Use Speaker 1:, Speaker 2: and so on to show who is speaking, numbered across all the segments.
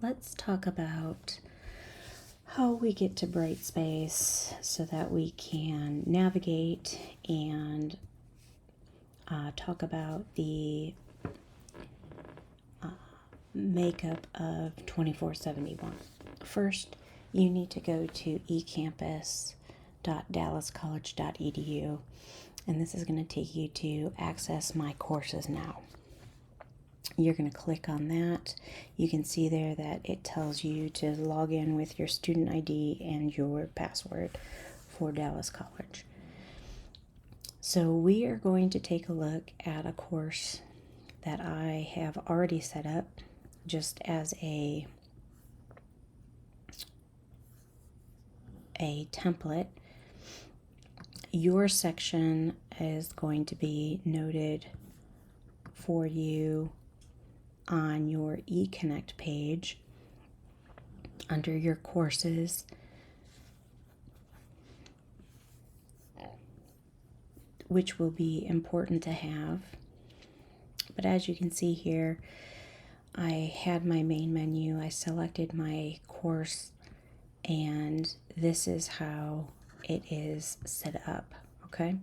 Speaker 1: let's talk about how we get to BrightSpace so that we can navigate and talk about the makeup of 2471. First, you need to go to ecampus.dallascollege.edu, and this is going to take you to access my courses now. You're going to click on that. You can see there that it tells you to log in with your student ID and your password for Dallas College. So we are going to take a look at a course that I have already set up just as a template. Your section is going to be noted for you on your eConnect page under your courses. Which will be important to have. But as you can see here, I had my main menu, I selected my course, and this is how it is set up, okay?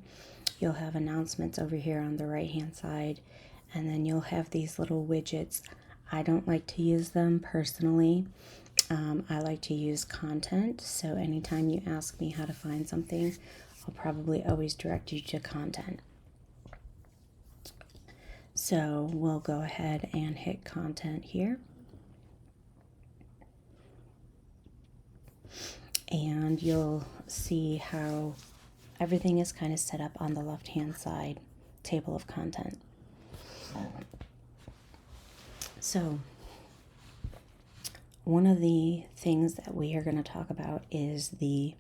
Speaker 1: You'll have announcements over here on the right hand side, and then you'll have these little widgets. I don't like to use them personally. I like to use content, so anytime you ask me how to find something, I'll probably always direct you to content. So we'll go ahead and hit content here. And you'll see how everything is kind of set up on the left-hand side, table of content. So one of the things that we are going to talk about is the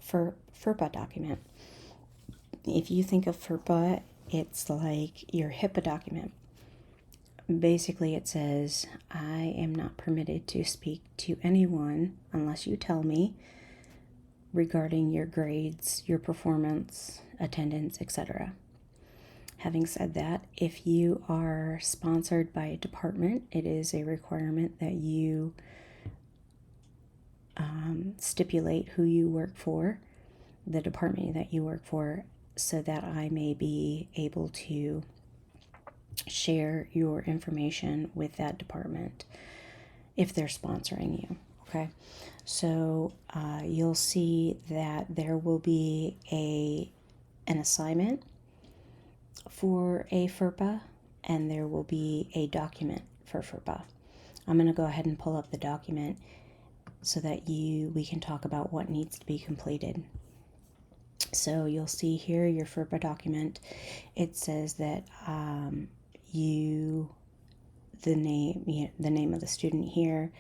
Speaker 1: FERPA document. If you think of FERPA, it's like your HIPAA document. Basically, it says, I am not permitted to speak to anyone unless you tell me regarding your grades, your performance, attendance, etc. Having said that, if you are sponsored by a department, it is a requirement that you stipulate who you work for, the department that you work for, so that I may be able to share your information with that department if they're sponsoring you, okay? So you'll see that there will be an assignment for a FERPA, and there will be a document for FERPA. I'm going to go ahead and pull up the document so that we can talk about what needs to be completed. So you'll see here your FERPA document. It says that the name of the student here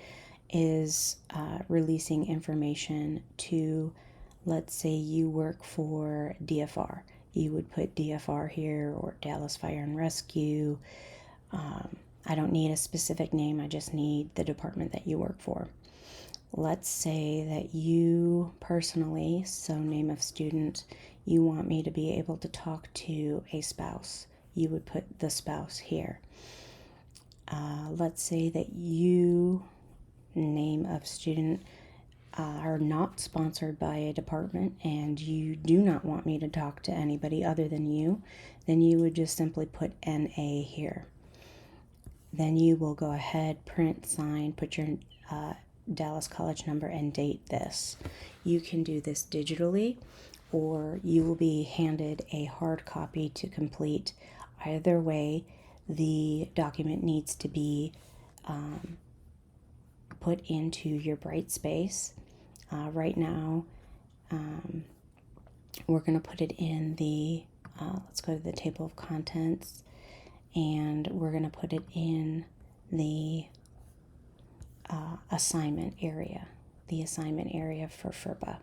Speaker 1: is releasing information to, let's say you work for DFR. You would put DFR here, or Dallas Fire and Rescue. I don't need a specific name, I just need the department that you work for. Let's say that you personally, so name of student, you want me to be able to talk to a spouse. You would put the spouse here. Let's say that you, name of student, are not sponsored by a department and you do not want me to talk to anybody other than you, then you would just simply put NA here. Then you will go ahead, print, sign, put your Dallas College number and date this. You can do this digitally, or you will be handed a hard copy to complete. Either way, the document needs to be put into your BrightSpace. Right now, we're going to put it in the, let's go to the table of contents, and we're going to put it in the assignment area, for FERPA,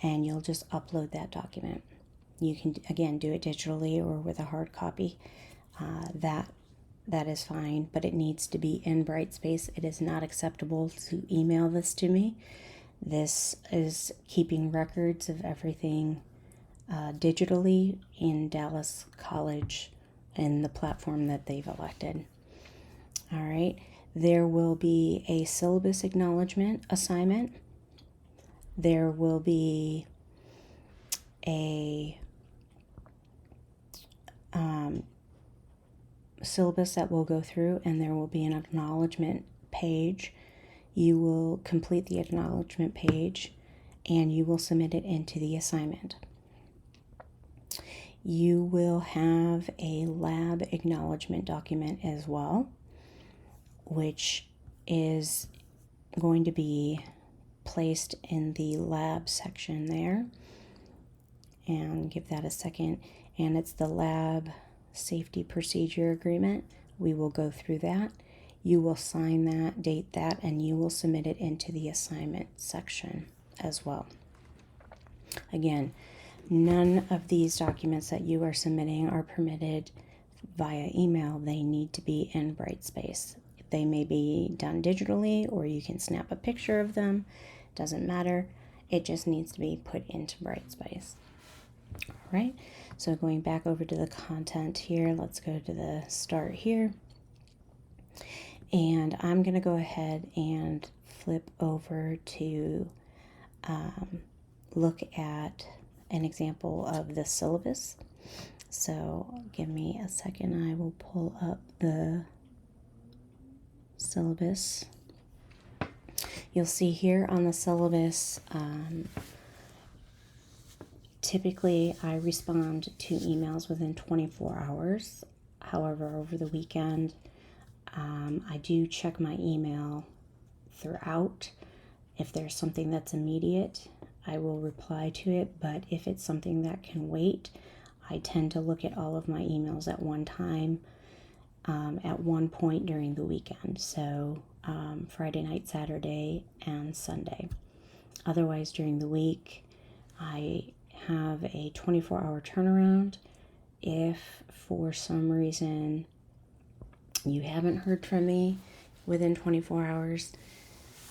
Speaker 1: and you'll just upload that document. You can, again, do it digitally or with a hard copy. That is fine, but it needs to be in BrightSpace. It is not acceptable to email this to me. This is keeping records of everything digitally in Dallas College and the platform that they've elected. All right. There will be a syllabus acknowledgement assignment. There will be a syllabus that we'll go through, and there will be an acknowledgement page. You will complete the acknowledgement page and you will submit it into the assignment. You will have a lab acknowledgement document as well, which is going to be placed in the lab section there. And give that a second. And it's the lab safety procedure agreement. We will go through that. You will sign that, date that, and you will submit it into the assignment section as well. Again, none of these documents that you are submitting are permitted via email. They need to be in BrightSpace. They may be done digitally, or you can snap a picture of them. Doesn't matter. It just needs to be put into BrightSpace. All right, so going back over to the content here, let's go to the start here. And I'm going to go ahead and flip over to look at an example of the syllabus. So give me a second. I will pull up the syllabus. You'll see here on the syllabus, typically I respond to emails within 24 hours. However, over the weekend, I do check my email throughout. If there's something that's immediate, I will reply to it, but if it's something that can wait, I tend to look at all of my emails at one time, at one point during the weekend. So Friday night, Saturday, and Sunday. Otherwise, during the week, I have a 24-hour turnaround. If for some reason you haven't heard from me within 24 hours,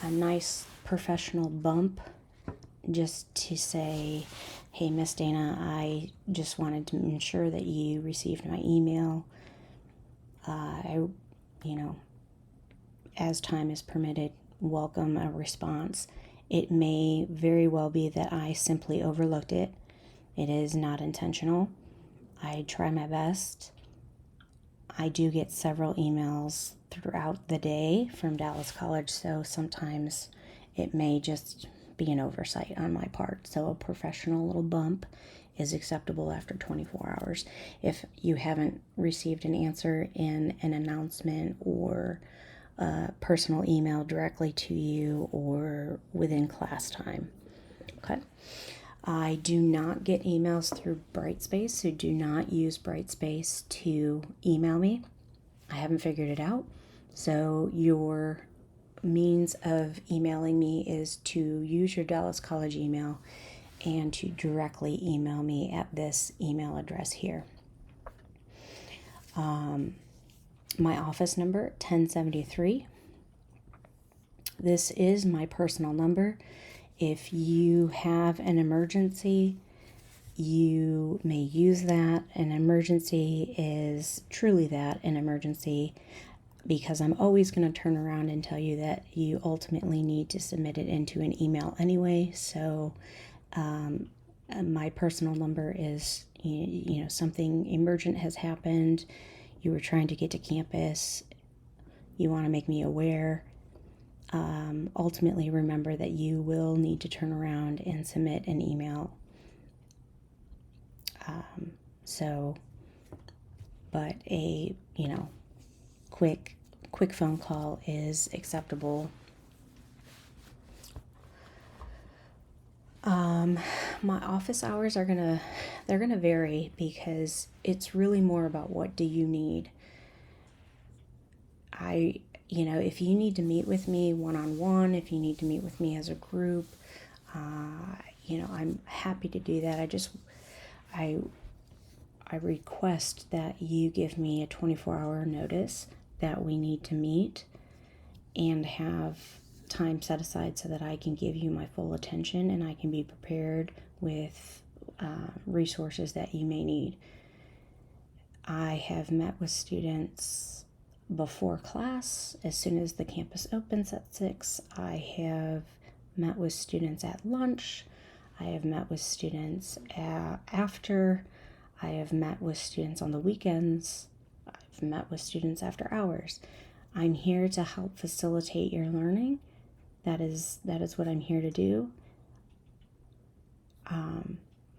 Speaker 1: a nice professional bump just to say, hey, Miss Dana, I just wanted to ensure that you received my email. As time is permitted, welcome a response. It may very well be that I simply overlooked it. It is not intentional. I try my best. I do get several emails throughout the day from Dallas College, so sometimes it may just be an oversight on my part. So a professional little bump is acceptable after 24 hours. If you haven't received an answer in an announcement or a personal email directly to you or within class time. Okay. I do not get emails through BrightSpace, so do not use BrightSpace to email me. I haven't figured it out. So your means of emailing me is to use your Dallas College email and to directly email me at this email address here. My office number, 1073. This is my personal number. If you have an emergency, you may use that. An emergency is truly that, an emergency, because I'm always going to turn around and tell you that you ultimately need to submit it into an email anyway. So my personal number is, something emergent has happened. You were trying to get to campus. You want to make me aware. Ultimately, remember that you will need to turn around and submit an email. But a, quick phone call is acceptable. My office hours they're gonna vary because it's really more about what do you need. If you need to meet with me one-on-one, if you need to meet with me as a group, I'm happy to do that. I request that you give me a 24-hour notice that we need to meet and have time set aside so that I can give you my full attention and I can be prepared with resources that you may need. I have met with students before class, as soon as the campus opens at 6, I have met with students at lunch. I have met with students after. I have met with students on the weekends. I've met with students after hours. I'm here to help facilitate your learning. That is what I'm here to do.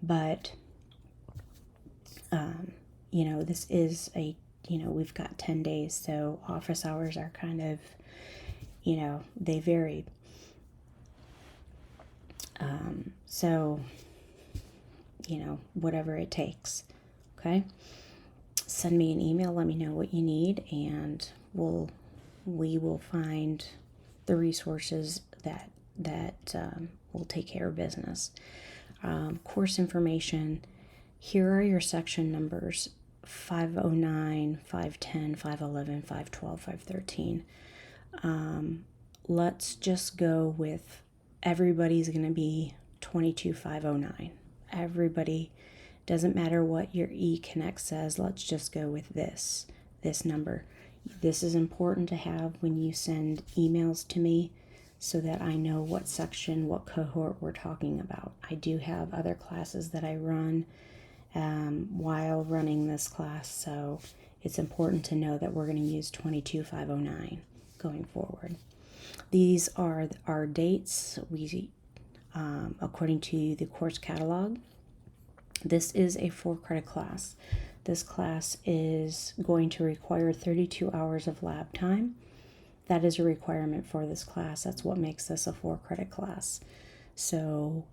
Speaker 1: But this is we've got 10 days, so office hours are kind of, they vary. So, whatever it takes. Okay. Send me an email. Let me know what you need, and we will find the resources that will take care of business. Course information. Here are your section numbers: 509, 510, 511, 512, 513. Let's just go with everybody's going to be 22509. Everybody, doesn't matter what your eConnect says, let's just go with this number. This is important to have when you send emails to me so that I know what section, what cohort we're talking about. I do have other classes that I run while running this class, so it's important to know that we're going to use 22509 going forward. These are our dates. We, according to the course catalog, this is a 4-credit class. This class is going to require 32 hours of lab time. That is a requirement for this class. That's what makes this a 4-credit class. So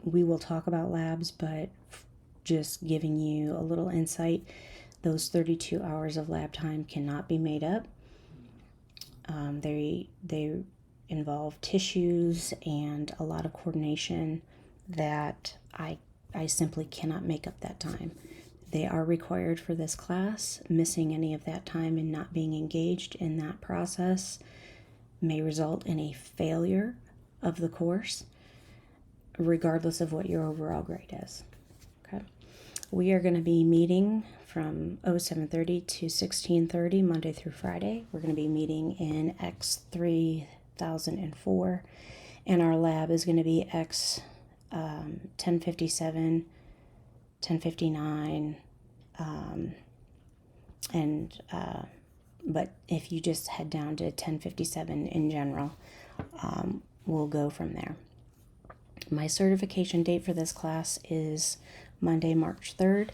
Speaker 1: we will talk about labs, but just giving you a little insight, those 32 hours of lab time cannot be made up. They involve tissues and a lot of coordination that I simply cannot make up that time. They are required for this class. Missing any of that time and not being engaged in that process may result in a failure of the course, regardless of what your overall grade is. Okay. We are going to be meeting from 0730 to 1630, Monday through Friday. We're going to be meeting in X3004, and our lab is going to be X 1057, 1059, but if you just head down to 1057 in general, we'll go from there. My certification date for this class is Monday, March 3rd.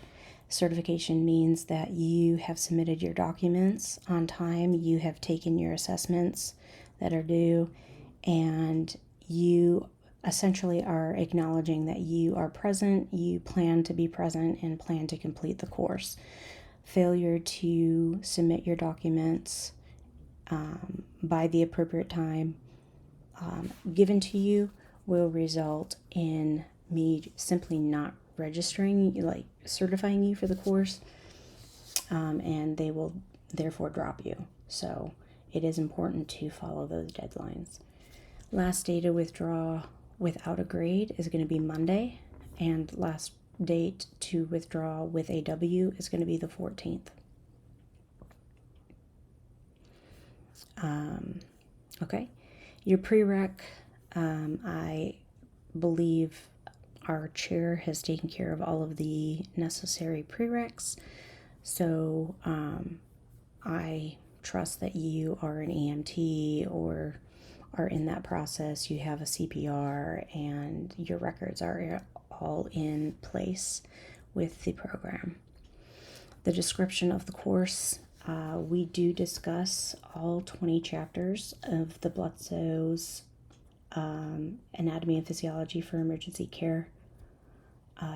Speaker 1: Certification means that you have submitted your documents on time, you have taken your assessments that are due, and you essentially are acknowledging that you are present, you plan to be present, and plan to complete the course. Failure to submit your documents by the appropriate time given to you will result in me simply not registering, certifying you for the course, and they will therefore drop you. So it is important to follow those deadlines. Last day to withdraw without a grade is going to be Monday, and last date to withdraw with a W is going to be the 14th. Okay, your prereq, I believe our chair has taken care of all of the necessary prereqs, so I trust that you are an EMT or are in that process, you have a CPR, and your records are all in place with the program. The description of the course, we do discuss all 20 chapters of the Bledsoe's Anatomy and Physiology for Emergency Care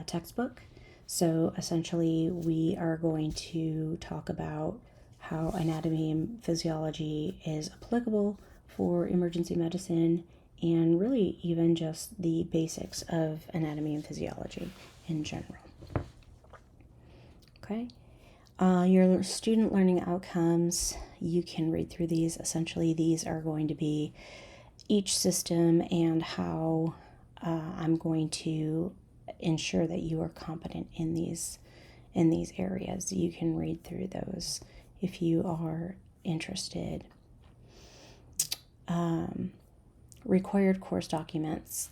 Speaker 1: textbook. So essentially we are going to talk about how anatomy and physiology is applicable for emergency medicine, and really even just the basics of anatomy and physiology in general. Okay, your student learning outcomes, you can read through these. Essentially, these are going to be each system and how I'm going to ensure that you are competent in these areas. You can read through those if you are interested. Required course documents.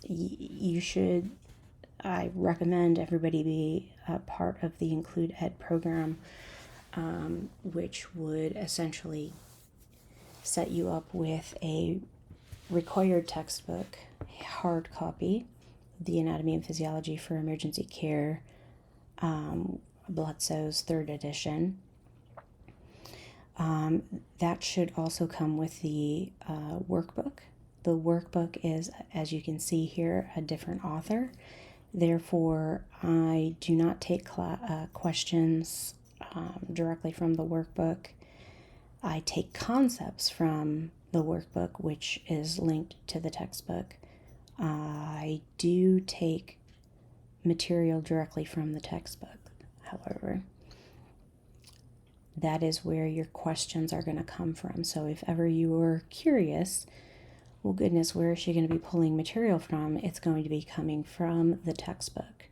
Speaker 1: I recommend everybody be a part of the Include Ed program, which would essentially set you up with a required textbook, hard copy, The Anatomy and Physiology for Emergency Care, Bledsoe's 3rd edition. That should also come with the workbook. The workbook is, as you can see here, a different author. Therefore, I do not take questions directly from the workbook. I take concepts from the workbook, which is linked to the textbook. I do take material directly from the textbook, however. That is where your questions are going to come from. So if ever you were curious, well, goodness, where is she going to be pulling material from? It's going to be coming from the textbook.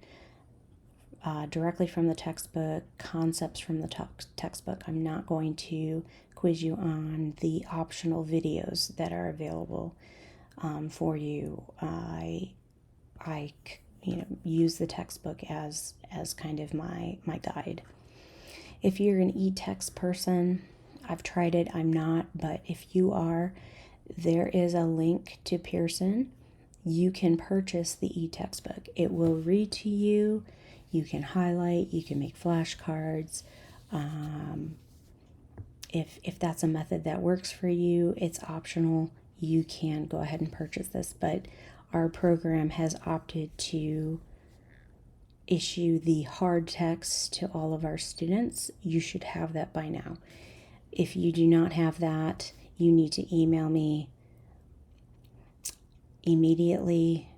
Speaker 1: Directly from the textbook, concepts from the textbook. I'm not going to quiz you on the optional videos that are available for you. I use the textbook as kind of my guide. If you're an e-text person, I've tried it, I'm not, but if you are, there is a link to Pearson. You can purchase the e-textbook. It will read to you. You can highlight, you can make flashcards. If that's a method that works for you, it's optional. You can go ahead and purchase this, but our program has opted to issue the hard text to all of our students. You should have that by now. If you do not have that, you need to email me immediately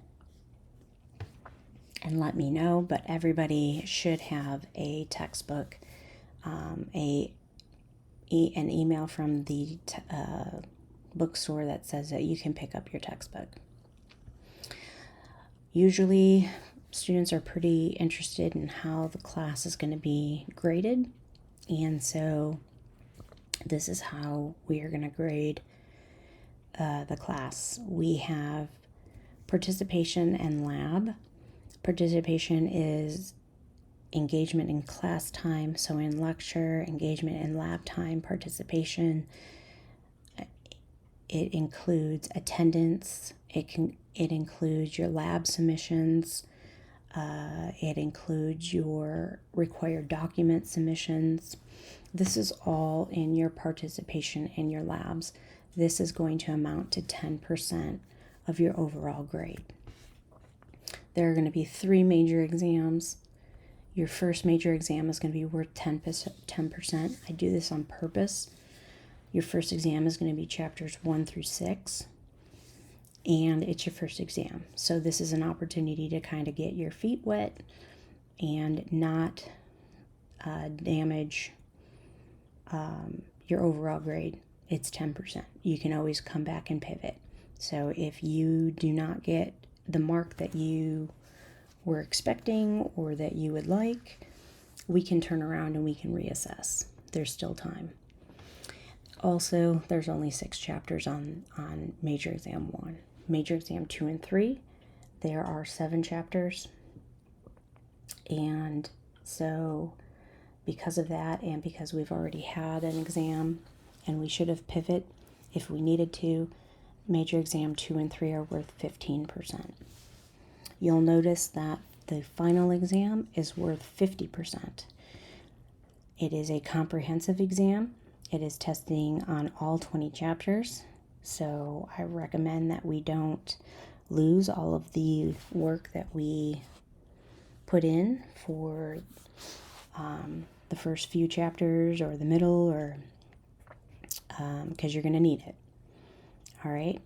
Speaker 1: and let me know, but everybody should have a textbook, an email from the bookstore that says that you can pick up your textbook. Usually students are pretty interested in how the class is going to be graded, and so this is how we are going to grade the class. We have participation and lab. Participation is engagement in class time, so in lecture, engagement in lab time, participation. It includes attendance. It includes your lab submissions. It includes your required document submissions. This is all in your participation in your labs. This is going to amount to 10% of your overall grade. There are going to be 3 major exams. Your first major exam is going to be worth 10%. I do this on purpose. Your first exam is going to be chapters 1 through 6. And it's your first exam. So this is an opportunity to kind of get your feet wet and not damage your overall grade. It's 10%. You can always come back and pivot. So if you do not get the mark that you were expecting or that you would like, we can turn around and we can reassess. There's still time. Also, there's only 6 chapters on Major Exam 1. Major Exam 2 and 3, there are 7 chapters. And so because of that, and because we've already had an exam and we should have pivoted if we needed to, Major Exam 2 and 3 are worth 15%. You'll notice that the final exam is worth 50%. It is a comprehensive exam. It is testing on all 20 chapters. So I recommend that we don't lose all of the work that we put in for the first few chapters or the middle, or because you're going to need it. All right.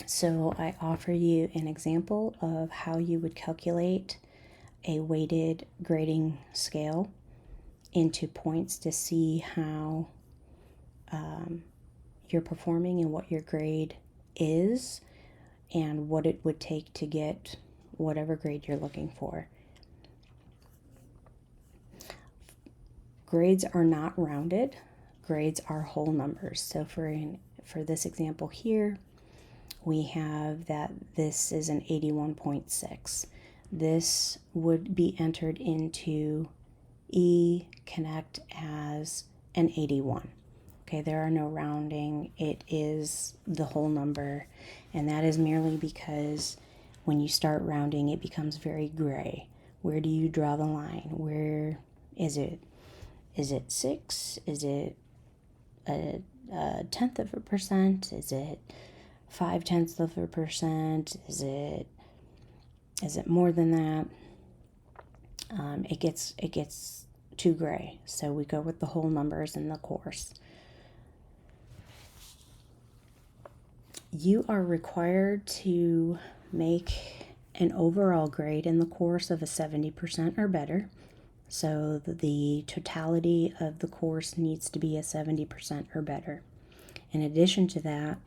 Speaker 1: So I offer you an example of how you would calculate a weighted grading scale into points to see how you're performing and what your grade is and what it would take to get whatever grade you're looking for. grades are not rounded. Grades are whole numbers. So for this example here, we have that this is an 81.6. This would be entered into eConnect as an 81. Okay, there are no rounding. It is the whole number, and that is merely because when you start rounding, it becomes very gray. Where do you draw the line? Where is it? Is it 6? Is it a tenth of a percent? Is it 0.5%? Is it more than that? It gets too gray, so we go with the whole numbers in the course. You are required to make an overall grade in the course of a 70% or better. So the totality of the course needs to be a 70% or better. In addition to that,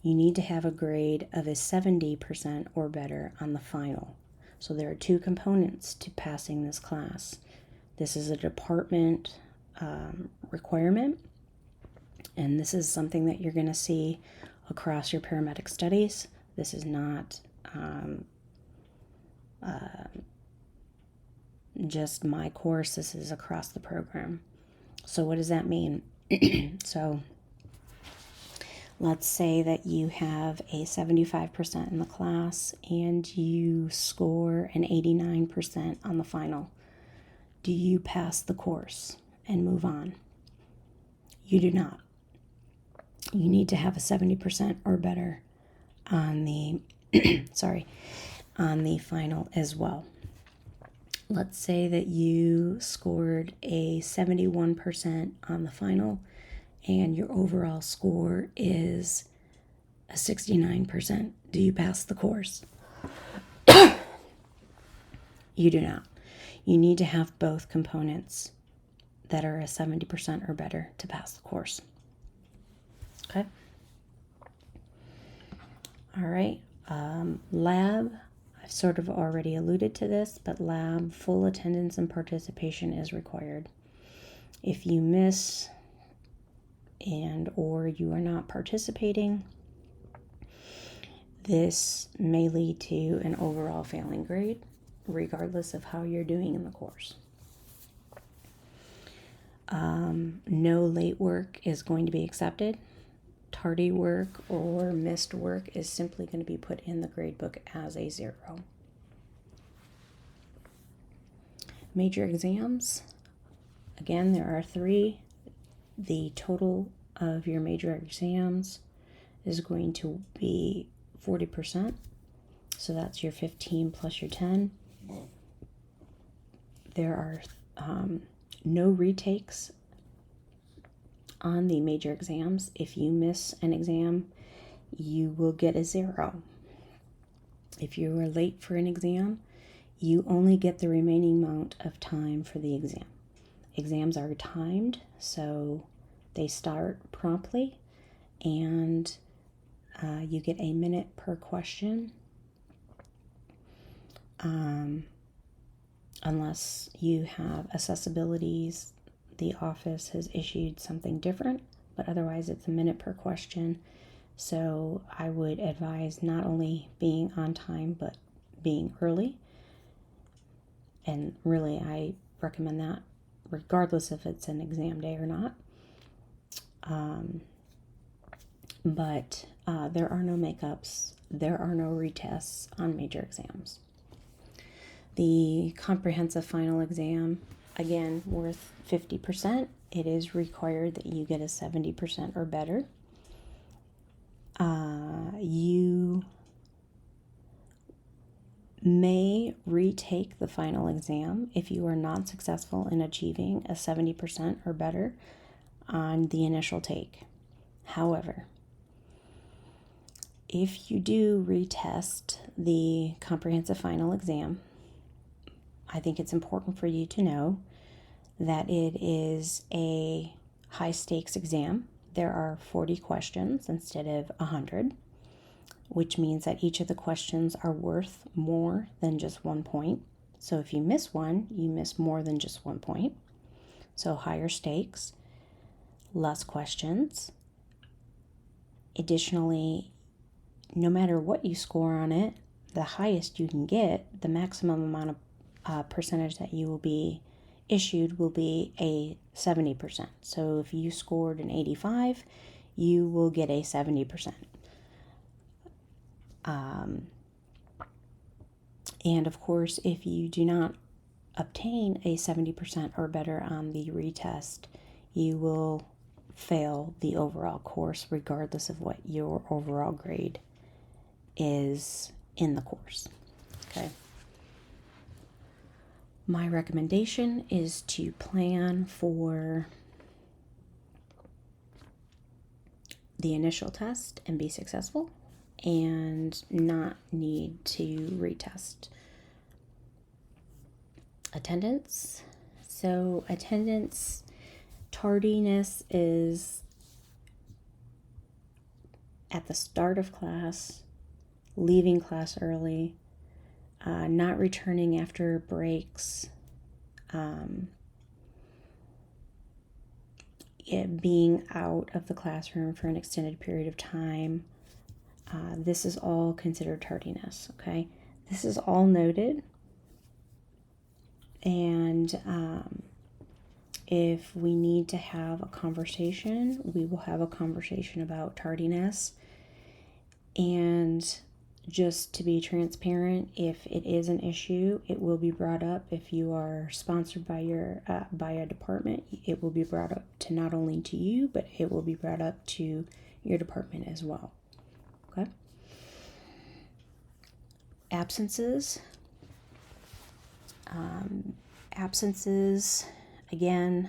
Speaker 1: you need to have a grade of a 70% or better on the final. So there are two components to passing this class. This is a department requirement, and this is something that you're going to see across your paramedic studies. This is not just my course. This is across the program. So what does that mean? So let's say that you have a 75% in the class and you score an 89% on the final. Do you pass the course and move on? You do not. You need to have a 70% or better on the on the final as well. Let's say that you scored a 71% on the final and your overall score is a 69%. Do you pass the course? You do not. You need to have both components that are a 70% or better to pass the course. Okay. All right. Lab, I've sort of already alluded to this, but lab, full attendance and participation is required. If you miss and or you are not participating, this may lead to an overall failing grade, regardless of how you're doing in the course. No late work is going to be accepted. Tardy work or missed work is simply going to be put in the grade book as a 0. Major exams, again, there are 3. The total of your major exams is going to be 40%. So that's your 15 plus your 10. There are no retakes on the major exams. If you miss an exam, you will get a 0. If you are late for an exam, you only get the remaining amount of time for the exam. Exams are timed, so they start promptly, and you get a minute per question, unless you have accessibilities. The office has issued something different, but otherwise it's a minute per question. So I would advise not only being on time, but being early. And really, I recommend that regardless if it's an exam day or not. But there are no makeups. There are no retests on major exams. The comprehensive final exam, again, worth 50%. It is required that you get a 70% or better. You may retake the final exam if you are not successful in achieving a 70% or better on the initial take. However, if you do retest the comprehensive final exam, I think it's important for you to know that it is a high stakes exam. There are 40 questions instead of 100, which means that each of the questions are worth more than just 1 point. So if you miss one, you miss more than just 1 point. So higher stakes, less questions. Additionally, no matter what you score on it, the highest you can get, the maximum amount of percentage that you will be issued will be a 70%. So if you scored an 85, you will get a 70%. And of course, if you do not obtain a 70% or better on the retest, you will fail the overall course regardless of what your overall grade is in the course. Okay. My recommendation is to plan for the initial test and be successful and not need to retest. Attendance. So attendance tardiness is at the start of class, leaving class early, not returning after breaks, being out of the classroom for an extended period of time. This is all considered tardiness, okay? This is all noted. And if we need to have a conversation, we will have a conversation about tardiness. And just to be transparent, if it is an issue, it will be brought up. If you are sponsored by a department, it will be brought up to not only to you, but it will be brought up to your department as well. Okay. Absences. Again,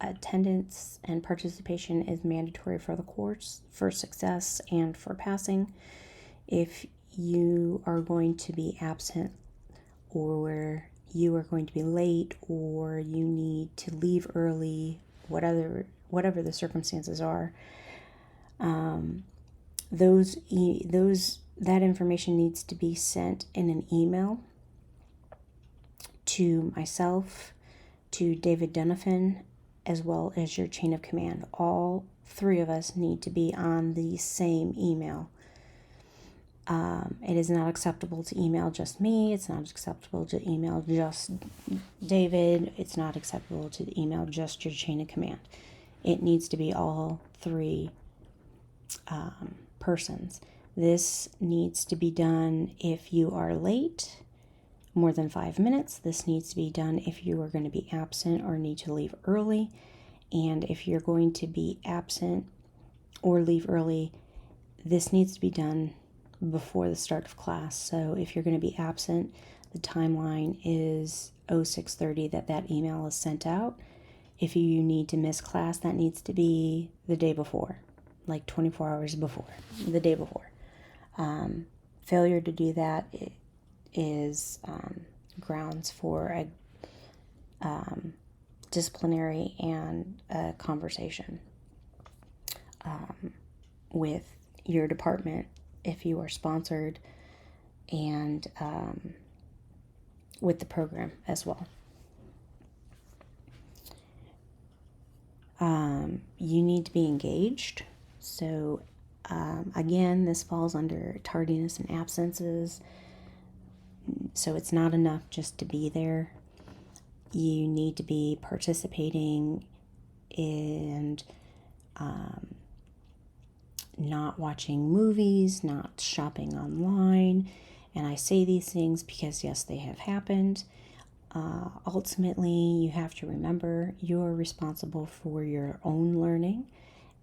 Speaker 1: attendance and participation is mandatory for the course, for success and for passing. If you are going to be absent, or you are going to be late, or you need to leave early, whatever the circumstances are, that information needs to be sent in an email to myself, to David Donovan, as well as your chain of command. All three of us need to be on the same email. It is not acceptable to email just me. It's not acceptable to email just David. It's not acceptable to email just your chain of command. It needs to be all three persons. This needs to be done if you are late more than 5 minutes. This needs to be done if you are going to be absent or need to leave early. And if you're going to be absent or leave early, this needs to be done before the start of class. So if you're going to be absent, the timeline is 06:30 that email is sent out. If you need to miss class, that needs to be the day before, like 24 hours before, the day before. Failure to do that is grounds for a disciplinary and a conversation with your department if you are sponsored, and with the program as well. You need to be engaged. So again, this falls under tardiness and absences. So it's not enough just to be there. You need to be participating and not watching movies, not shopping online. And I say these things because, yes, they have happened. Ultimately, you have to remember you are responsible for your own learning.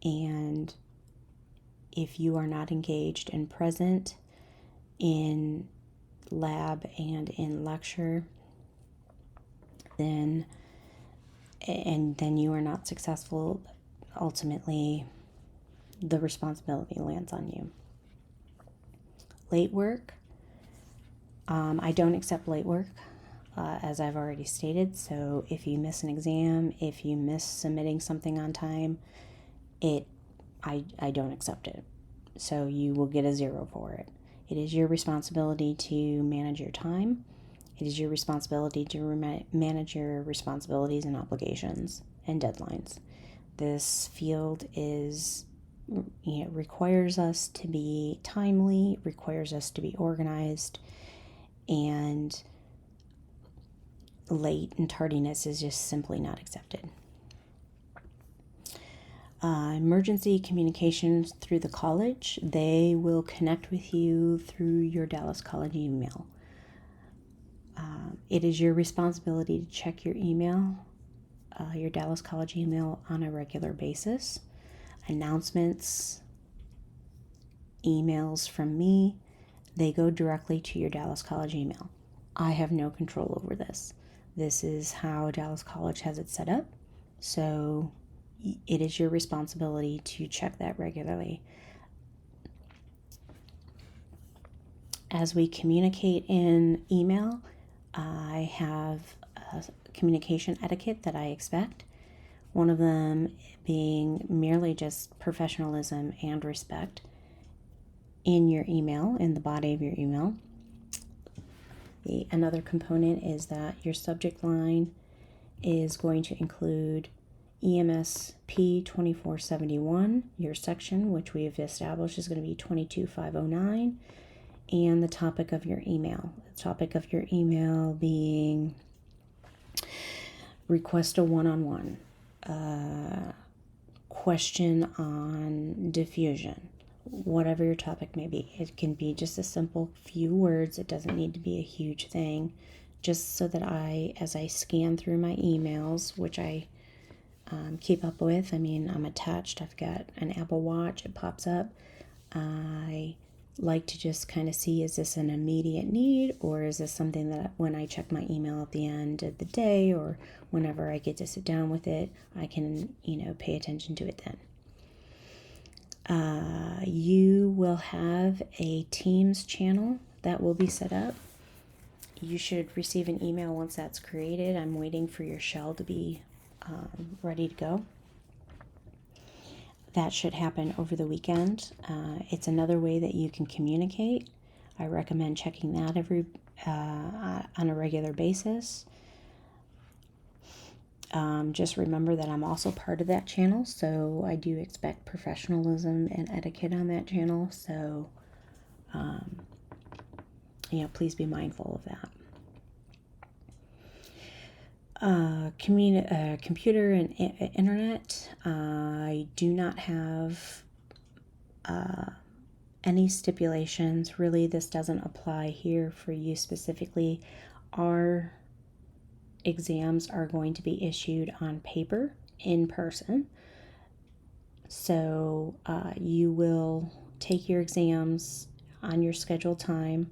Speaker 1: And if you are not engaged and present in lab and in lecture, then you are not successful. Ultimately, the responsibility lands on you. Late work. I don't accept late work, as I've already stated. So if you miss an exam, if you miss submitting something on time, I don't accept it. So you will get a 0 for it. It is your responsibility to manage your time It is your responsibility to manage your responsibilities and obligations and deadlines. This field requires us to be timely, requires us to be organized, and late and tardiness is just simply not accepted. Emergency communications through the college, they will connect with you through your Dallas College email. It is your responsibility to check your email, your Dallas College email on a regular basis. Announcements, emails from me, they go directly to your Dallas College email. I have no control over this. This is how Dallas College has it set up. So it is your responsibility to check that regularly. As we communicate in email, I have a communication etiquette that I expect. One of them being merely just professionalism and respect in your email, in the body of your email. Another component is that your subject line is going to include EMS P2471, your section, which we have established is going to be 22509, and the topic of your email. The topic of your email being request a one-on-one, question on diffusion, whatever your topic may be. It can be just a simple few words. It doesn't need to be a huge thing, just so that as I scan through my emails, which I keep up with, I'm attached, I've got an Apple Watch, it pops up. I like to just kind of see, is this an immediate need, or is this something that when I check my email at the end of the day or whenever I get to sit down with it, I can, pay attention to it then. You will have a Teams channel that will be set up. You should receive an email once that's created. I'm waiting for your shell to be ready to go. That should happen over the weekend. It's another way that you can communicate. I recommend checking that on a regular basis. Just remember that I'm also part of that channel, so I do expect professionalism and etiquette on that channel. So, please be mindful of that. Computer and internet. I do not have any stipulations. Really, this doesn't apply here for you specifically. Our exams are going to be issued on paper in person. So you will take your exams on your scheduled time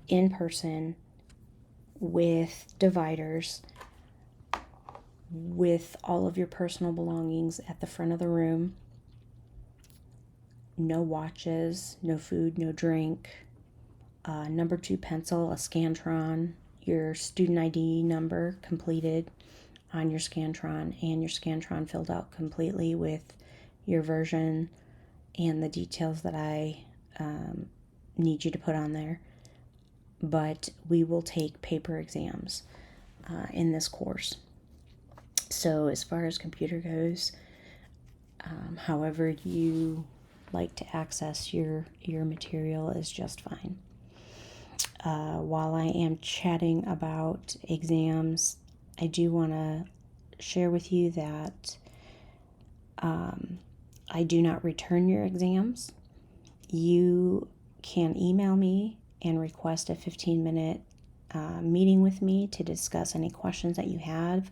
Speaker 1: in person with dividers, with all of your personal belongings at the front of the room. No watches, no food, no drink, number 2 pencil, a Scantron, your student ID number completed on your Scantron, and your Scantron filled out completely with your version and the details that I need you to put on there. But we will take paper exams in this course. So as far as computer goes, however you like to access your material is just fine. While I am chatting about exams, I do want to share with you that I do not return your exams. You can email me and request a 15-minute meeting with me to discuss any questions that you have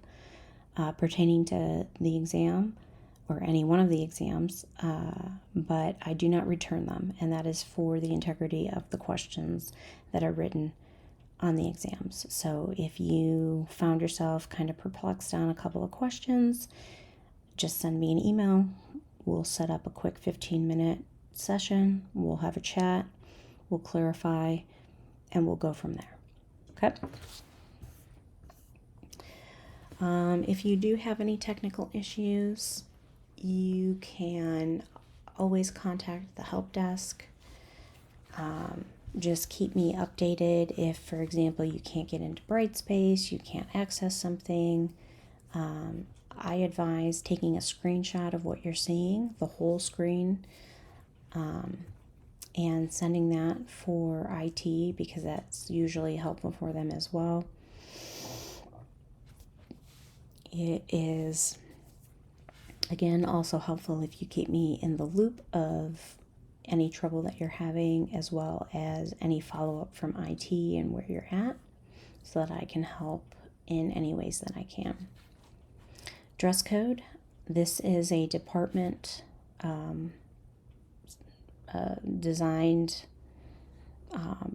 Speaker 1: pertaining to the exam or any one of the exams, but I do not return them, and that is for the integrity of the questions that are written on the exams. So if you found yourself kind of perplexed on a couple of questions, just send me an email. We'll set up a quick 15-minute session. We'll have a chat. We'll clarify, and we'll go from there. Okay? If you do have any technical issues, you can always contact the help desk. just keep me updated if, for example, you can't get into BrightSpace, you can't access something. I advise taking a screenshot of what you're seeing, the whole screen, and sending that for IT because that's usually helpful for them as well. It is, again, also helpful if you keep me in the loop of any trouble that you're having, as well as any follow-up from IT and where you're at, so that I can help in any ways that I can. Dress code. This is a department designed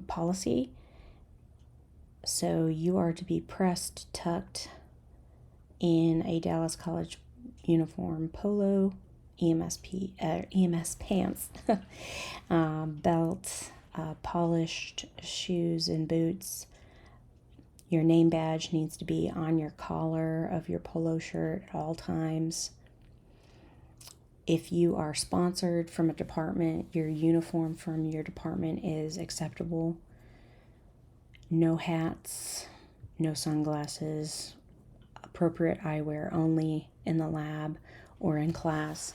Speaker 1: policy. So you are to be pressed, tucked in a Dallas College uniform, polo, EMS pants, belt, polished shoes and boots. Your name badge needs to be on your collar of your polo shirt at all times. If you are sponsored from a department, your uniform from your department is acceptable. No hats, no sunglasses, appropriate eyewear only in the lab or in class.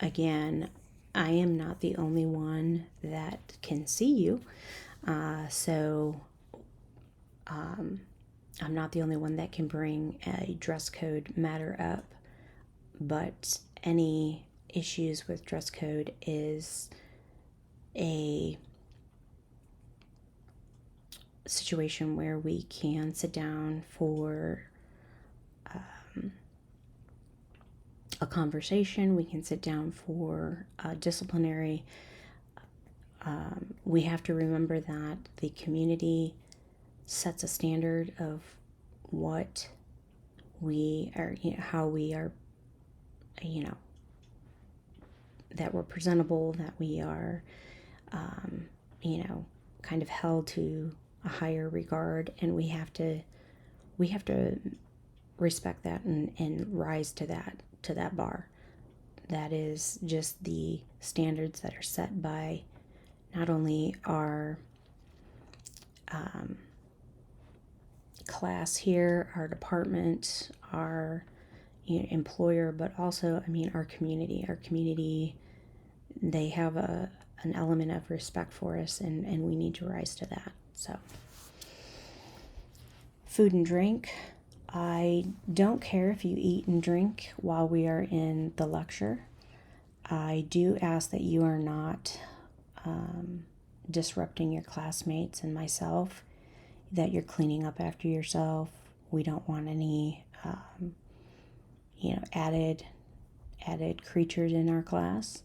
Speaker 1: Again, I am not the only one that can see you, so I'm not the only one that can bring a dress code matter up, but any issues with dress code is a situation where we can sit down for a conversation. We can sit down for disciplinary. We have to remember that the community sets a standard of what we are, how we are, that we're presentable, that we are, kind of held to a higher regard, and we have to respect that and rise to that bar. That is just the standards that are set by not only our class here, our department, our employer, but also, our community. Our community, they have an element of respect for us, and we need to rise to that. So, food and drink. I don't care if you eat and drink while we are in the lecture. I do ask that you are not disrupting your classmates and myself, that you're cleaning up after yourself. We don't want any, added creatures in our class.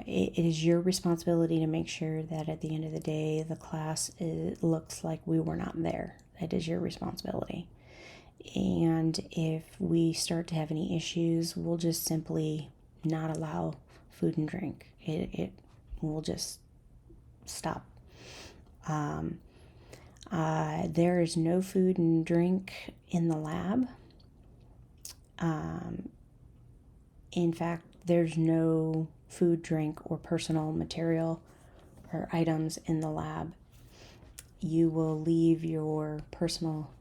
Speaker 1: It is your responsibility to make sure that at the end of the day, the class looks like we were not there. It is your responsibility. And if we start to have any issues, we'll just simply not allow food and drink. It will just stop. There is no food and drink in the lab. In fact, there's no food, drink, or personal material or items in the lab. You will leave your personal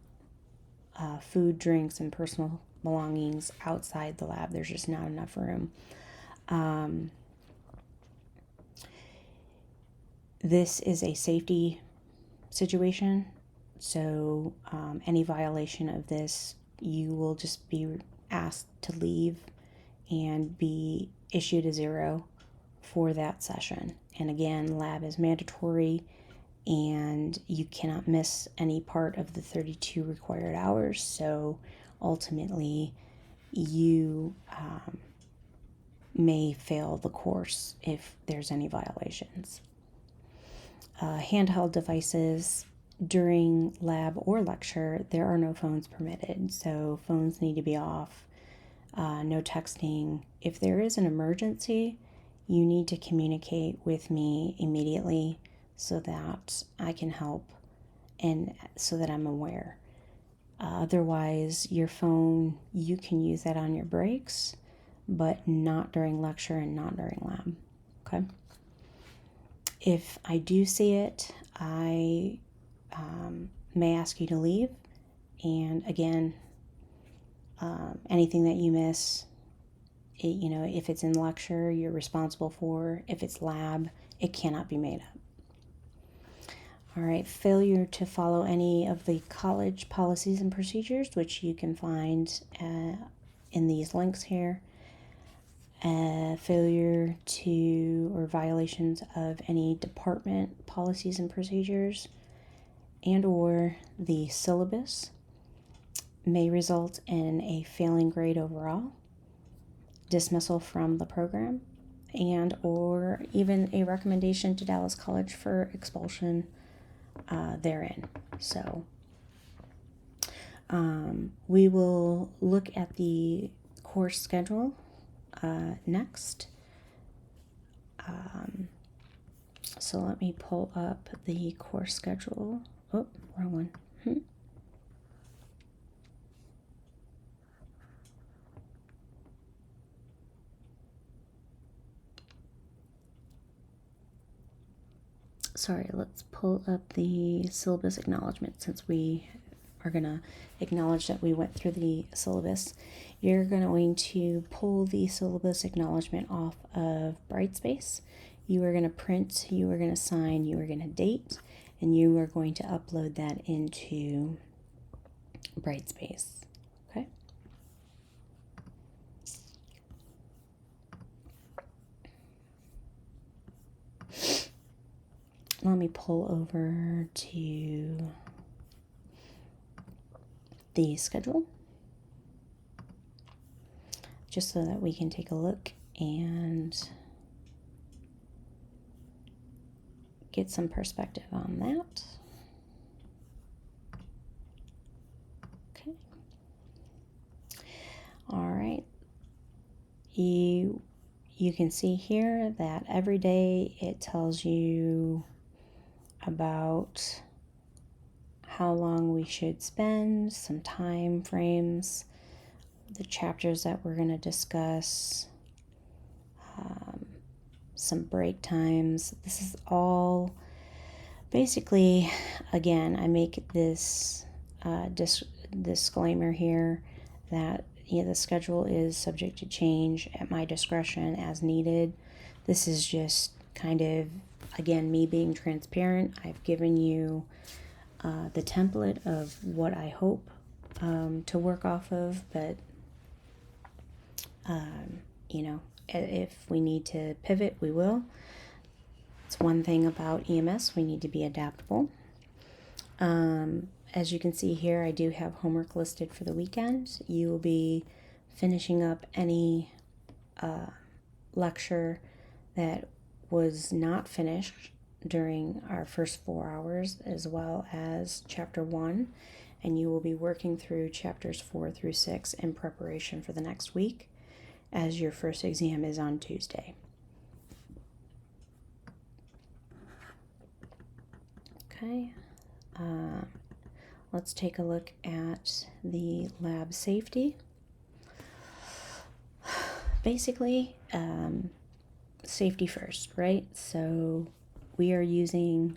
Speaker 1: food, drinks, and personal belongings outside the lab. There's just not enough room. This is a safety situation, so any violation of this, you will just be asked to leave and be issued a 0 for that session. And again, lab is mandatory, and you cannot miss any part of the 32 required hours. So ultimately, you may fail the course if there's any violations. Handheld devices. During lab or lecture, there are no phones permitted, so phones need to be off. No texting. If there is an emergency, you need to communicate with me immediately so that I can help and so that I'm aware. Otherwise, your phone, you can use that on your breaks, but not during lecture and not during lab. Okay. If I do see it, I may ask you to leave. And again, anything that you miss, if it's in lecture, you're responsible for. If it's lab, it cannot be made up. All right, failure to follow any of the college policies and procedures, which you can find in these links here. Failure to or violations of any department policies and procedures and or the syllabus may result in a failing grade overall, dismissal from the program, and or even a recommendation to Dallas College for expulsion therein. So we will look at the course schedule next. So let me pull up the course schedule. Oh, wrong one. Sorry, let's pull up the syllabus acknowledgement since we are going to acknowledge that we went through the syllabus. You're going to pull the syllabus acknowledgement off of BrightSpace. You are going to print, you are going to sign, you are going to date, and you are going to upload that into BrightSpace. Okay? Let me pull over to the schedule just so that we can take a look and get some perspective on that. Okay. All right. You can see here that every day it tells you about how long we should spend, some time frames, the chapters that we're going to discuss, some break times. This is all basically, again, I make this disclaimer here that the schedule is subject to change at my discretion as needed. This is just kind of, again, me being transparent. I've given you the template of what I hope to work off of, but if we need to pivot, we will. It's one thing about EMS, we need to be adaptable. As you can see here, I do have homework listed for the weekend. You will be finishing up any lecture that was not finished during our first 4 hours, as well as chapter 1, and you will be working through chapters 4 through 6 in preparation for the next week, as your first exam is on Tuesday. Okay, let's take a look at the lab safety. Basically, safety first, right? So we are using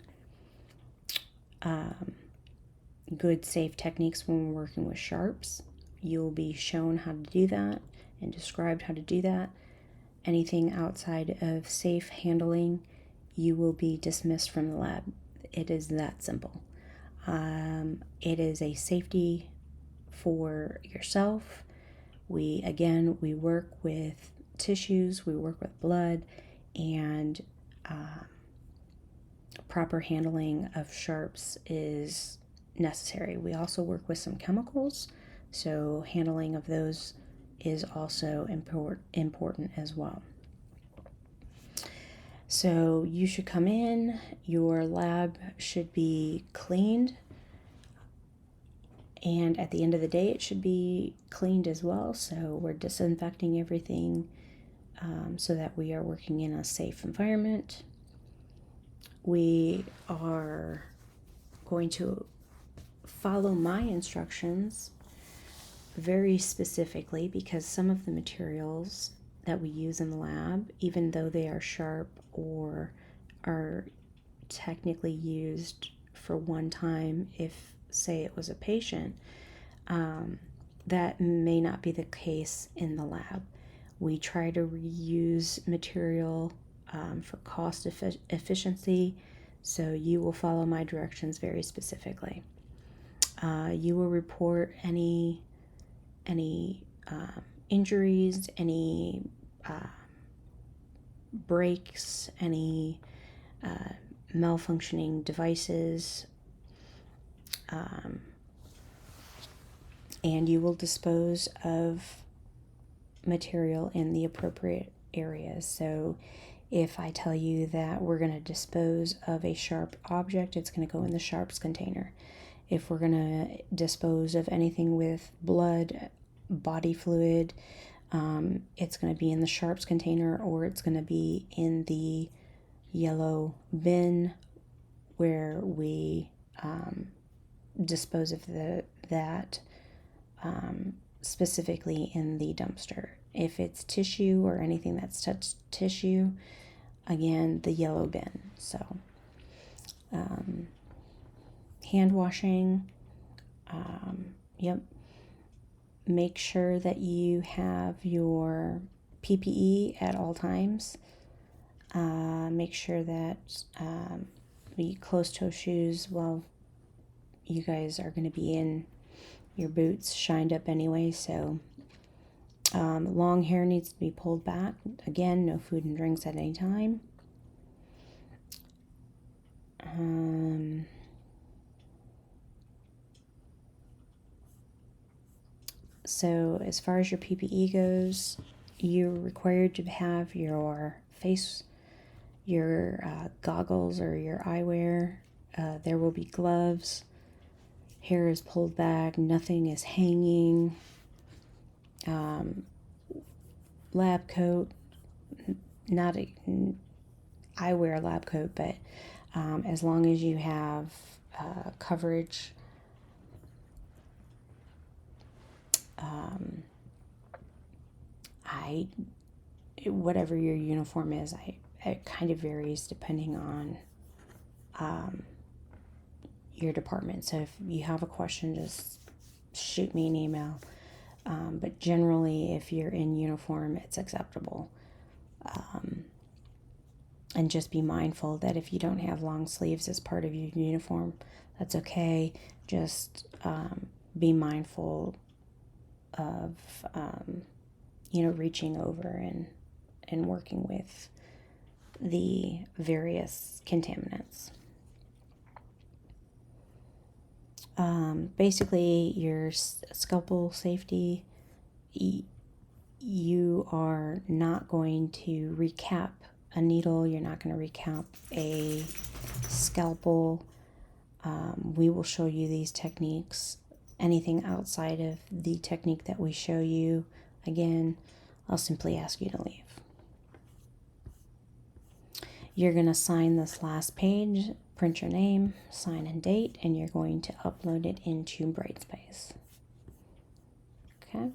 Speaker 1: good safe techniques when we're working with sharps. You'll be shown how to do that and described how to do that. Anything outside of safe handling, you will be dismissed from the lab. It is that simple. It is a safety for yourself. We work with tissues, we work with blood, and proper handling of sharps is necessary. We also work with some chemicals, so handling of those is also important as well. So you should come in, your lab should be cleaned, and at the end of the day it should be cleaned as well. So we're disinfecting everything so that we are working in a safe environment. We are going to follow my instructions very specifically because some of the materials that we use in the lab, even though they are sharp or are technically used for one time, if say it was a patient, that may not be the case in the lab. We try to reuse material for cost efficiency, so you will follow my directions very specifically. You will report any injuries, any breaks, any malfunctioning devices, and you will dispose of material in the appropriate areas. So if I tell you that we're going to dispose of a sharp object, it's going to go in the sharps container. If we're going to dispose of anything with blood, body fluid, it's going to be in the sharps container, or it's going to be in the yellow bin where we dispose of that specifically in the dumpster. If it's tissue or anything that's touched tissue, again, the yellow bin. So hand washing, yep. Make sure that you have your PPE at all times. Make sure that the closed-toe shoes, well, you guys are going to be in your boots shined up anyway, so long hair needs to be pulled back. Again, no food and drinks at any time. So as far as your PPE goes, you're required to have your face, your goggles or your eyewear. There will be gloves. Hair is pulled back. Nothing is hanging. Lab coat. Not a, I wear a lab coat, but as long as you have coverage. Whatever your uniform is, it kind of varies depending on your department. So if you have a question, just shoot me an email. But generally, if you're in uniform, it's acceptable. And just be mindful that if you don't have long sleeves as part of your uniform, that's okay. Just be mindful of reaching over and working with the various contaminants. Basically, your scalpel safety, you are not going to recap a needle. You're not going to recap a scalpel. We will show you these techniques. Anything outside of the technique that we show you, again, I'll simply ask you to leave. You're going to sign this last page, print your name, sign and date, and you're going to upload it into BrightSpace. Okay.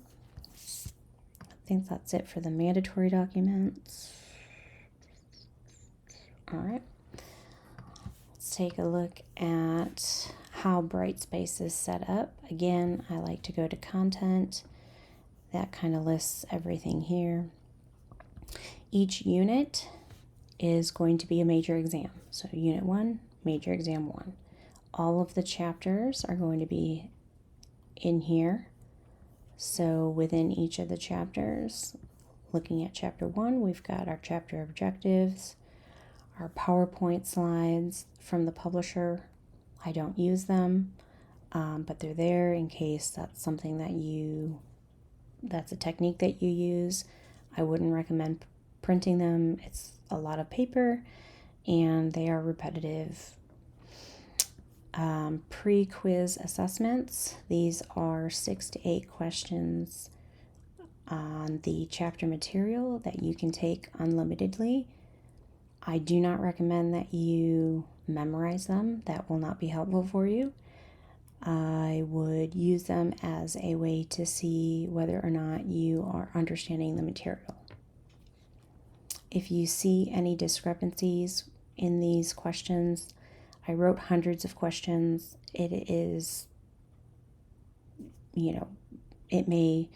Speaker 1: I think that's it for the mandatory documents. All right. Let's take a look at how BrightSpace is set up. Again, I like to go to content. That kind of lists everything here. Each unit is going to be a major exam. So unit 1, major exam 1. All of the chapters are going to be in here. So within each of the chapters, looking at chapter 1, we've got our chapter objectives, our PowerPoint slides from the publisher. I don't use them, but they're there in case that's something that's a technique that you use. I wouldn't recommend printing them. It's a lot of paper and they are repetitive. Pre-quiz assessments. These are 6 to 8 questions on the chapter material that you can take unlimitedly. I do not recommend that you memorize them. That will not be helpful for you. I would use them as a way to see whether or not you are understanding the material. If you see any discrepancies in these questions, I wrote hundreds of questions. It is, it may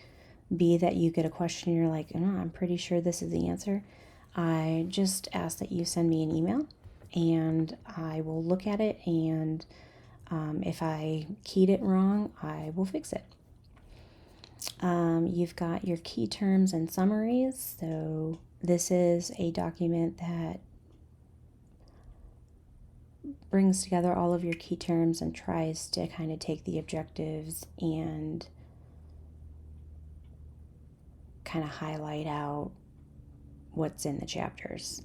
Speaker 1: be that you get a question and you're like, oh, I'm pretty sure this is the answer. I just ask that you send me an email and I will look at it, and if I keyed it wrong, I will fix it. You've got your key terms and summaries. So this is a document that brings together all of your key terms and tries to kind of take the objectives and kind of highlight out what's in the chapters.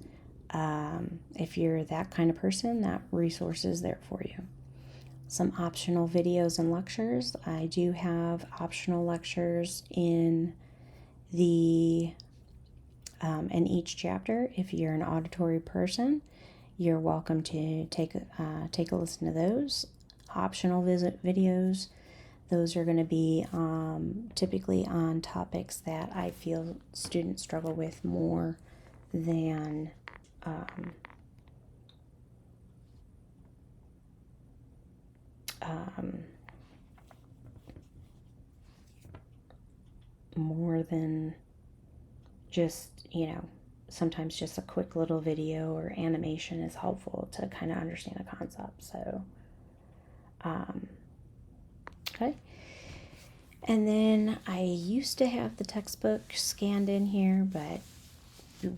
Speaker 1: If you're that kind of person, that resource is there for you. Some optional videos and lectures. I do have optional lectures in the in each chapter. If you're an auditory person, you're welcome to take a listen to those. Optional visit videos. Those are going to be typically on topics that I feel students struggle with more than more than just, sometimes just a quick little video or animation is helpful to kind of understand a concept. So, okay. And then I used to have the textbook scanned in here, but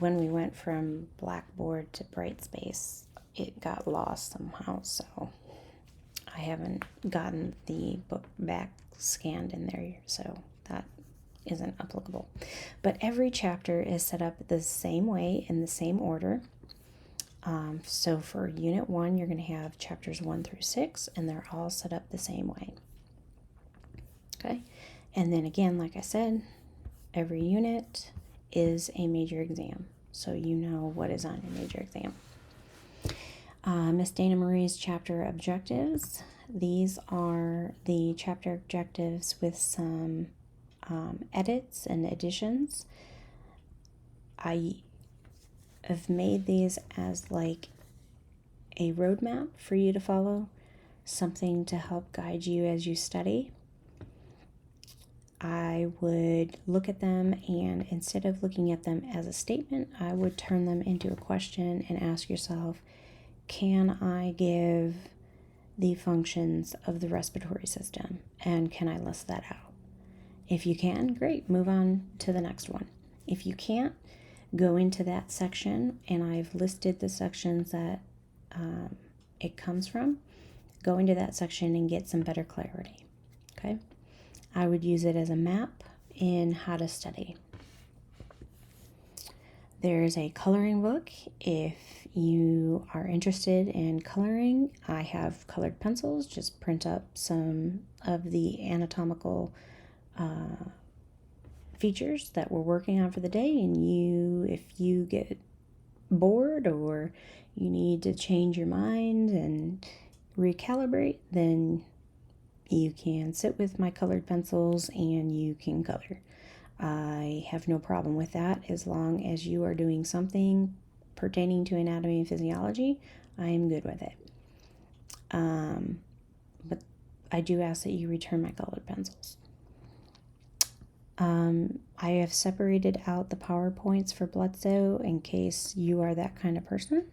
Speaker 1: when we went from Blackboard to BrightSpace, it got lost somehow. So I haven't gotten the book back scanned in there, so that isn't applicable. But every chapter is set up the same way in the same order. So for Unit 1, you're going to have chapters 1 through 6, and they're all set up the same way. Okay, and then again, like I said, every unit is a major exam, so you know what is on your major exam. Miss Dana Marie's chapter objectives. These are the chapter objectives with some edits and additions. I have made these as like a roadmap for you to follow, something to help guide you as you study. I would look at them, and instead of looking at them as a statement, I would turn them into a question and ask yourself, can I give the functions of the respiratory system, and can I list that out? If you can, great, move on to the next one. If you can't, go into that section, and I've listed the sections that it comes from. Go into that section and get some better clarity. Okay, I would use it as a map in how to study. There's a coloring book. If you are interested in coloring, I have colored pencils. Just print up some of the anatomical features that we're working on for the day, and if you get bored or you need to change your mind and recalibrate, then you can sit with my colored pencils and you can color. I have no problem with that as long as you are doing something pertaining to anatomy and physiology. I am good with it. But I do ask that you return my colored pencils. I have separated out the PowerPoints for Bledsoe in case you are that kind of person.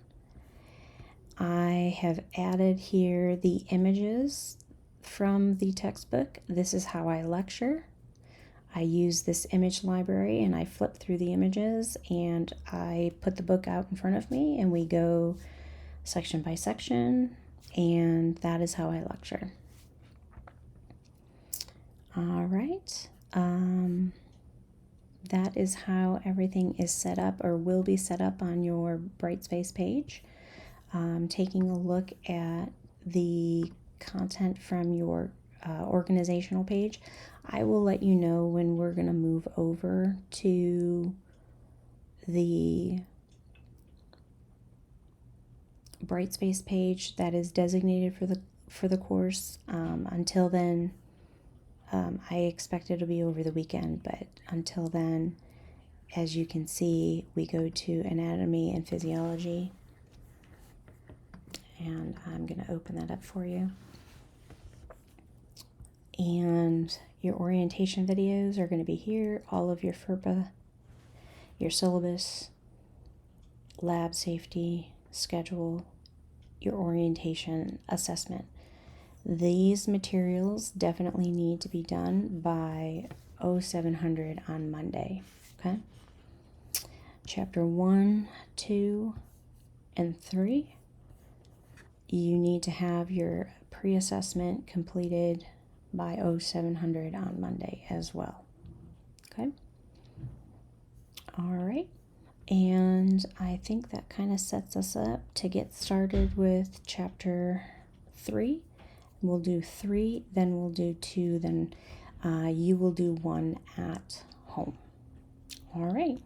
Speaker 1: I have added here the images from the textbook. This is how I lecture. I use this image library and I flip through the images and I put the book out in front of me and we go section by section, and that is how I lecture. All right. That is how everything is set up or will be set up on your BrightSpace page. Taking a look at the content from your organizational page, I will let you know when we're going to move over to the BrightSpace page that is designated for the course. Until then, I expect it'll be over the weekend, but until then, as you can see, we go to anatomy and physiology. And I'm going to open that up for you. And your orientation videos are going to be here. All of your FERPA, your syllabus, lab safety, schedule, your orientation assessment. These materials definitely need to be done by 0700 on Monday. Okay? Chapter 1, 2, and 3. You need to have your pre-assessment completed by 0700 on Monday as well. Okay? All right. And I think that kind of sets us up to get started with chapter 3. We'll do 3, then we'll do 2, then you will do 1 at home. All right.